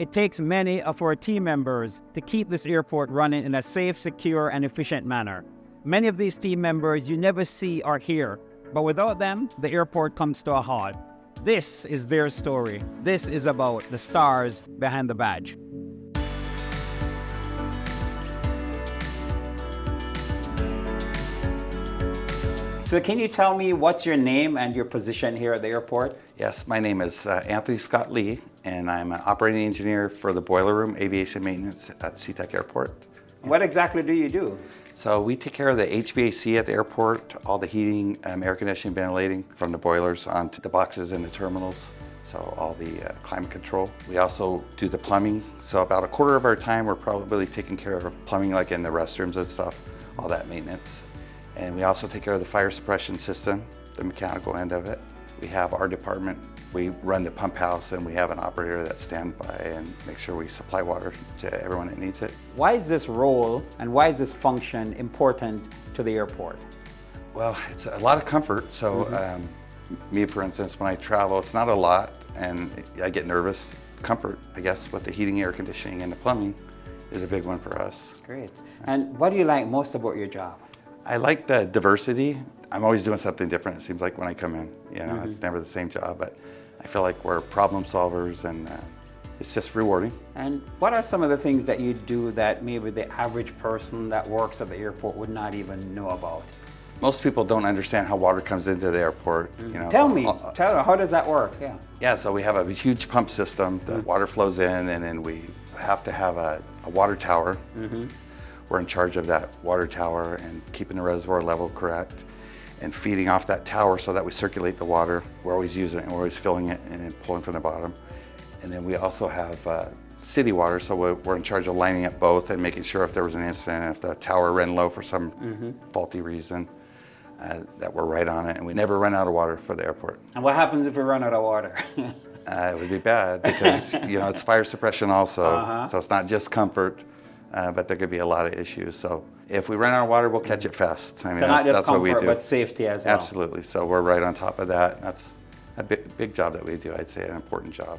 It takes many of our team members to keep this airport running in a safe, secure, and efficient manner. Many of these team members you never see or hear, but without them, the airport comes to a halt. This is their story. This is about the stars behind the badge. So can you tell me what's your name and your position here at the airport? Yes, my name is Anthony Scott Lee, and I'm an operating engineer for the boiler room aviation maintenance at Sea-Tac Airport. What exactly do you do? So we take care of the HVAC at the airport, all the heating, air conditioning, ventilating from the boilers onto the boxes in the terminals. So all the climate control. We also do the plumbing. So about a quarter of our time, we're probably taking care of plumbing, like in the restrooms and stuff, all that maintenance. And we also take care of the fire suppression system, the mechanical end of it. We have our department. We run the pump house, and we have an operator that stands by and makes sure we supply water to everyone that needs it. Why is this role and why is this function important to the airport? Well, it's a lot of comfort. So me, for instance, when I travel, it's not a lot, and I get nervous. Comfort, I guess, with the heating, air conditioning, and the plumbing is a big one for us. Great. And what do you like most about your job? I like the diversity. I'm always doing something different, it seems like, when I come in. You know, it's never the same job, but I feel like we're problem solvers, and it's just rewarding. And what are some of the things that you do that maybe the average person that works at the airport would not even know about? Most people don't understand how water comes into the airport. You know, Tell me, how does that work? Yeah, so we have a huge pump system. The water flows in, and then we have to have a water tower. We're in charge of that water tower and keeping the reservoir level correct and feeding off that tower so that we circulate the water. We're always using it, and we're always filling it and then pulling from the bottom. And then we also have city water, so we're in charge of lining up both and making sure if there was an incident, if the tower ran low for some faulty reason, that we're right on it, and we never run out of water for the airport. And what happens if we run out of water? It would be bad because you know, it's fire suppression also, so it's not just comfort, but there could be a lot of issues. So if we run out of water, we'll catch it fast. I mean, So not just that's what we comfort, do. but safety as well. Absolutely. So we're right on top of that. That's a big job that we do. I'd say an important job.